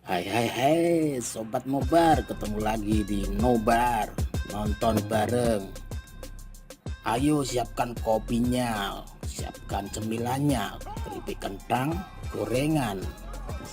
Hai Sobat Nobar, ketemu lagi di Nobar nonton bareng. Ayo siapkan kopinya, siapkan cemilannya, keripik kentang, gorengan.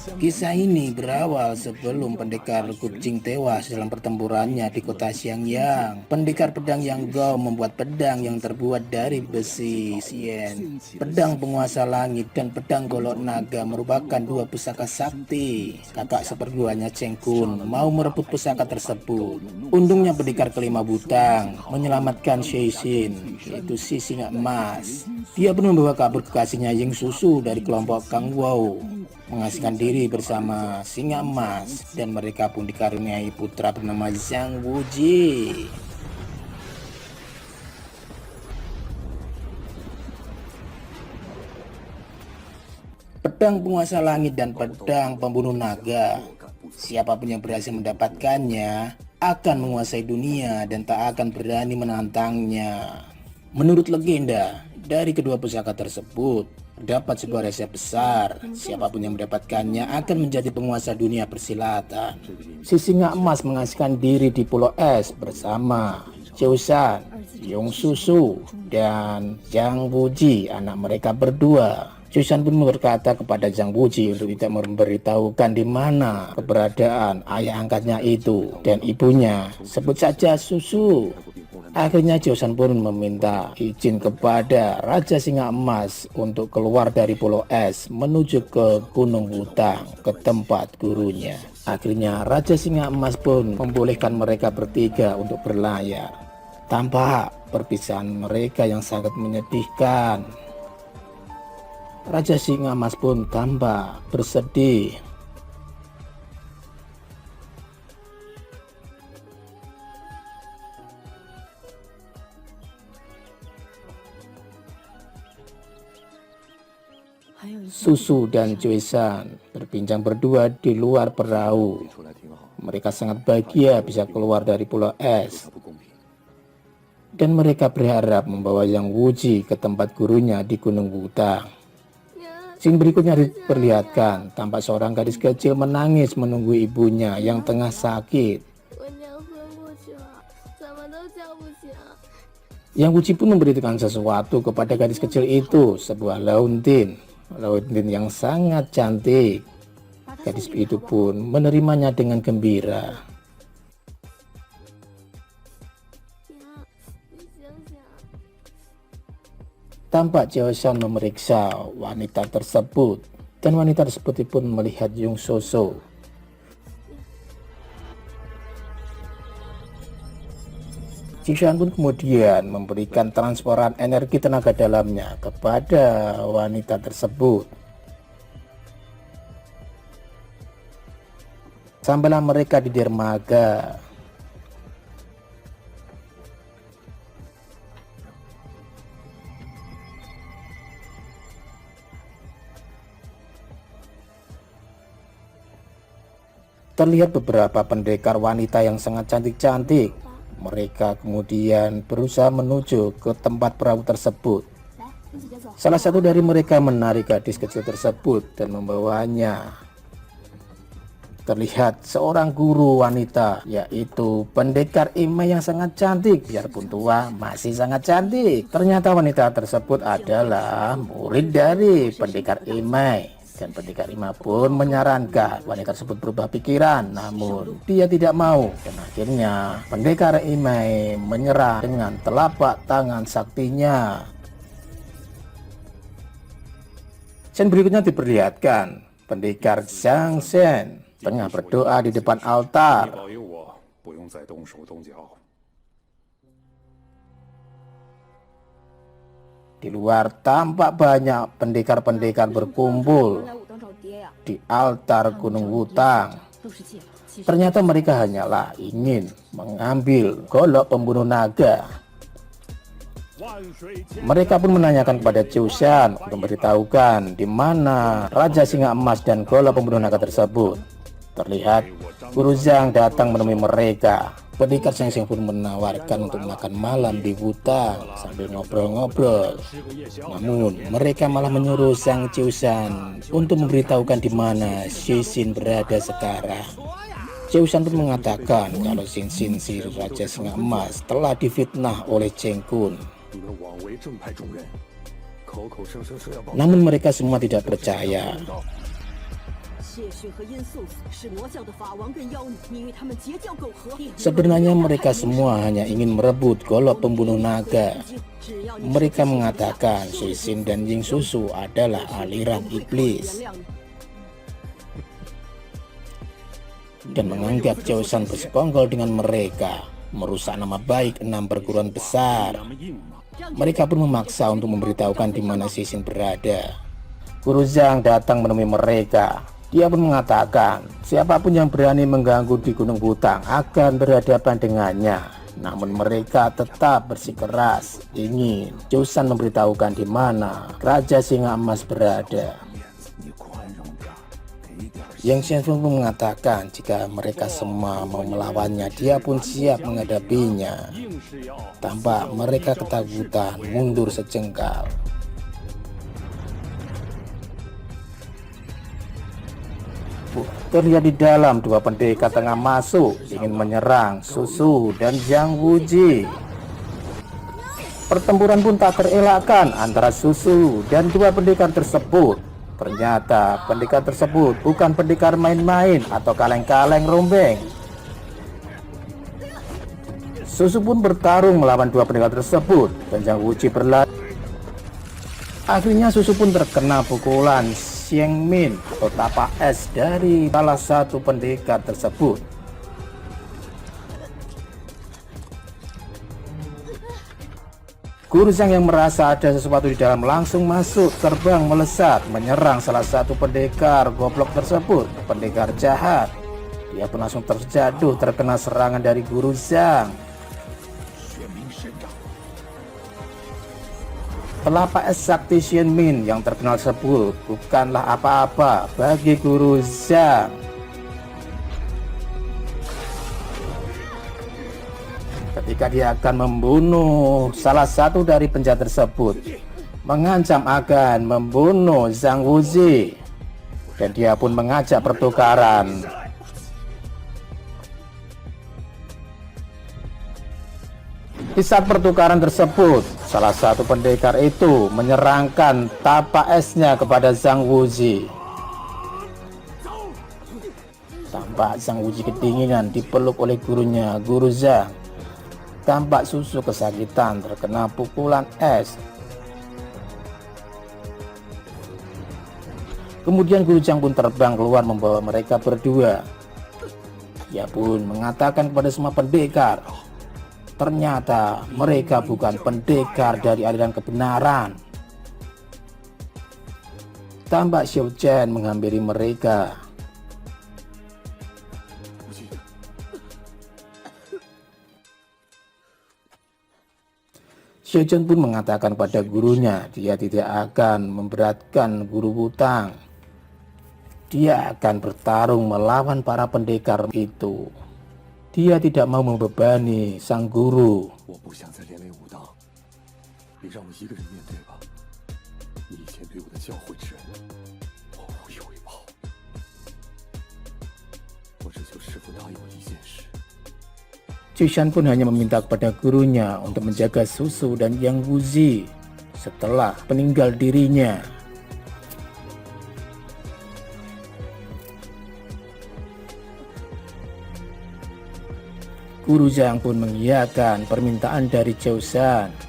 Kisah ini berawal sebelum pendekar kucing tewas dalam pertempurannya di kota Xiangyang. Pendekar pedang Yang Gao membuat pedang yang terbuat dari besi sien. Pedang penguasa langit dan pedang golok naga merupakan dua pusaka sakti. Kakak seperduanya Cheng Kun mau merebut pusaka tersebut. Untungnya pendekar kelima Butang menyelamatkan Xie Xin, yaitu si singa emas. Dia pun membawa kabur kekasihnya Ying Susu dari kelompok Kang Wau, mengasingkan diri bersama singa emas, dan mereka pun dikaruniai putra bernama Zhang Wuji. Pedang penguasa langit dan pedang pembunuh naga. Siapapun yang berhasil mendapatkannya akan menguasai dunia dan tak akan berani menantangnya. Menurut legenda, dari kedua pusaka tersebut terdapat sebuah resep besar. Siapapun yang mendapatkannya akan menjadi penguasa dunia persilatan. Si singa emas mengasingkan diri di Pulau Es bersama Qiushan, Yong Susu, dan Zhang Wuji, anak mereka berdua. Qiushan pun berkata kepada Zhang Wuji untuk tidak memberitahukan di mana keberadaan ayah angkatnya itu dan ibunya, sebut saja Susu. Akhirnya Qiushan pun meminta izin kepada Raja Singa Emas untuk keluar dari Pulau Es menuju ke Gunung Wutang, ke tempat gurunya. Akhirnya Raja Singa Emas pun membolehkan mereka bertiga untuk berlayar. Tampak perpisahan mereka yang sangat menyedihkan. Raja Singa Emas pun tampak bersedih. Susu dan Qiushan berbincang berdua di luar perahu. Mereka sangat bahagia bisa keluar dari Pulau Es. Dan mereka berharap membawa Yang Wuji ke tempat gurunya di Gunung Wutang. Scene berikutnya diperlihatkan, tampak seorang gadis kecil menangis menunggu ibunya yang tengah sakit. Yang Wuji pun memberikan sesuatu kepada gadis kecil itu, sebuah launtin yang sangat cantik. Gadis itu pun menerimanya dengan gembira. Tampak Qiushan memeriksa wanita tersebut, dan wanita tersebut pun melihat Yong Susu. Qiushan pun kemudian memberikan transferan energi tenaga dalamnya kepada wanita tersebut. Sampailah mereka di dermaga. Terlihat beberapa pendekar wanita yang sangat cantik-cantik. Mereka kemudian berusaha menuju ke tempat perahu tersebut. Salah satu dari mereka menarik gadis kecil tersebut dan membawanya. Terlihat seorang guru wanita, yaitu pendekar Imai yang sangat cantik. Biarpun tua, masih sangat cantik. Ternyata wanita tersebut adalah murid dari pendekar Imai. Dan pendekar Imai pun menyarankan wanita tersebut berubah pikiran, namun dia tidak mau. Dan akhirnya pendekar Imai menyerah dengan telapak tangan saktinya. Scene berikutnya diperlihatkan, pendekar Zhang Shen tengah berdoa di depan altar. Di luar tampak banyak pendekar-pendekar berkumpul di altar Gunung Wutang. Ternyata mereka hanyalah ingin mengambil golok pembunuh naga. Mereka pun menanyakan kepada Qiushan untuk memberitahukan di mana Raja Singa Emas dan golok pembunuh naga tersebut. Terlihat Guru Zhang datang menemui mereka. Pendekar Sheng pun menawarkan untuk makan malam di hutan sambil ngobrol-ngobrol. Namun mereka malah menyuruh Sang Qiushan untuk memberitahukan di mana Xixin berada sekarang. Qiushan pun mengatakan kalau Xixin si Raja Singa Emas telah difitnah oleh Cheng Kun. Namun mereka semua tidak percaya. Sebenarnya mereka semua hanya ingin merebut golok pembunuh naga. Mereka mengatakan Xixin dan Ying Susu adalah aliran iblis dan menganggap Qiushan bersekongkol dengan mereka, merusak nama baik 6 perguruan besar. Mereka pun memaksa untuk memberitahukan di mana Xixin berada. Guru Zhang datang menemui mereka. Dia pun mengatakan siapapun yang berani mengganggu di Gunung Butang akan berhadapan dengannya. Namun mereka tetap bersikeras ingin Qiushan memberitahukan di mana Raja Singa Emas berada. Yang Xianfeng pun mengatakan jika mereka semua mau melawannya, dia pun siap menghadapinya. Tampak mereka ketakutan mundur sejengkal. Terlihat di dalam 2 pendekar tengah masuk ingin menyerang Susu dan Zhang Wuji. Pertempuran pun tak terelakkan antara Susu dan 2 pendekar tersebut. Ternyata pendekar tersebut bukan pendekar main-main atau kaleng-kaleng rombeng. Susu pun bertarung melawan 2 pendekar tersebut dan Zhang Wuji berlari. Akhirnya Susu pun terkena pukulan Xiang Min atau tapak es dari salah satu pendekar tersebut. Guru Zhang yang merasa ada sesuatu di dalam langsung masuk, terbang melesat menyerang salah satu pendekar goblok tersebut, pendekar jahat. Dia pun langsung terjatuh terkena serangan dari Guru Zhang. Telapak es sakti Xian Min yang terkenal tersebut bukanlah apa-apa bagi Guru Zhang. Ketika dia akan membunuh salah satu dari penjahat tersebut, mengancam akan membunuh Zhang Wuji, dan dia pun mengajak pertukaran. Di saat pertukaran tersebut, salah satu pendekar itu menyerangkan tapak esnya kepada Zhang Wuji. Tampak Zhang Wuji kedinginan dipeluk oleh gurunya, Guru Zhang. Tampak Susu kesakitan terkena pukulan es. Kemudian Guru Zhang pun terbang keluar membawa mereka berdua. Dia pun mengatakan kepada semua pendekar, ternyata mereka bukan pendekar dari aliran kebenaran. Tampak Xiao Chen menghampiri mereka. Xiao Chen pun mengatakan pada gurunya dia tidak akan memberatkan guru Wutang. Dia akan bertarung melawan para pendekar itu. Dia tidak mau membebani sang guru. Qiushan pun hanya meminta kepada gurunya untuk menjaga Susu dan Yang Wuji setelah peninggal dirinya. Guru Zhang pun mengiyakan permintaan dari Qiushan.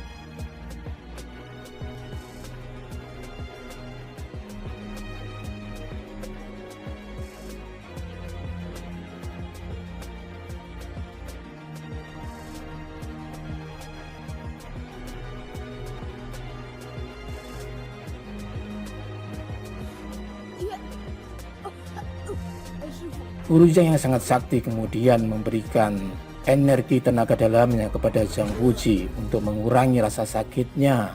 Guru Zhang yang sangat sakti kemudian memberikan energi tenaga dalamnya kepada Zhang Wuji untuk mengurangi rasa sakitnya.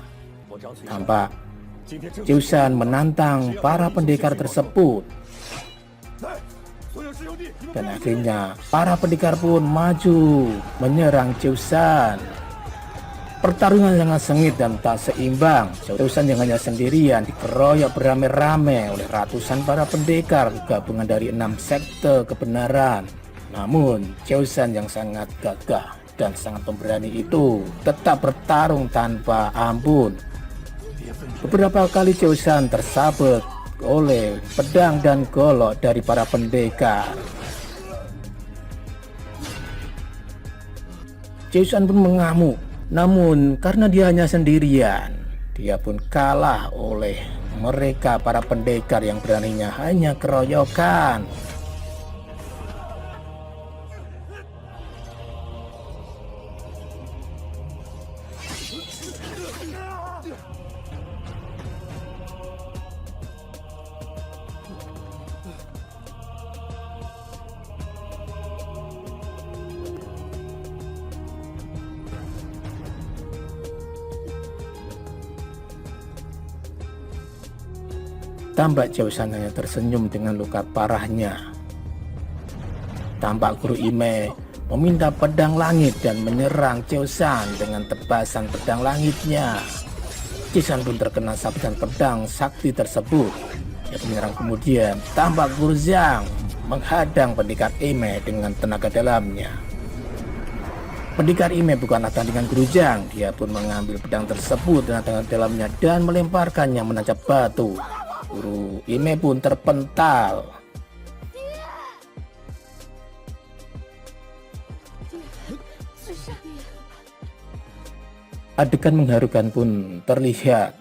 Tampak Qiushan menantang para pendekar tersebut. Dan akhirnya para pendekar pun maju menyerang Cheusan. Pertarungan sangat sengit dan tak seimbang. Cheusan yang hanya sendirian dikeroyok beramai-ramai oleh ratusan para pendekar gabungan dari 6 sekte kebenaran. Namun Cheusan yang sangat gagah dan sangat pemberani itu tetap bertarung tanpa ampun. Beberapa kali Cheusan tersabet oleh pedang dan golok dari para pendekar. Cheusan pun mengamuk, namun karena dia hanya sendirian, dia pun kalah oleh mereka para pendekar yang beraninya hanya keroyokan. Tampak Cheusan hanya tersenyum dengan luka parahnya. Tampak guru Ime meminta pedang langit dan menyerang Cheusan dengan tebasan pedang langitnya. Cheusan pun terkena sabetan pedang sakti tersebut. Dia menyerang kemudian. Tampak guru Zhang menghadang pendekar Ime dengan tenaga dalamnya. Pendekar Ime bukanlah tandingan guru Zhang. Dia pun mengambil pedang tersebut dengan tenaga dalamnya dan melemparkannya menancap batu. Guru Ime pun terpental. Adegan mengharukan pun terlihat.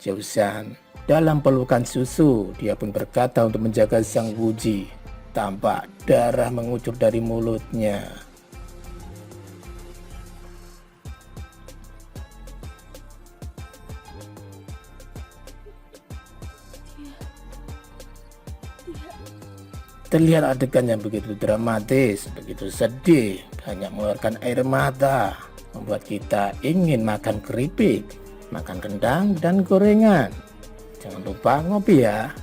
Cheusan dalam pelukan susu, dia pun berkata untuk menjaga Sang Wuji. Tampak darah mengucur dari mulutnya. Terlihat adegan yang begitu dramatis, begitu sedih, banyak mengeluarkan air mata, membuat kita ingin makan keripik, makan rendang dan gorengan. Jangan lupa ngopi ya.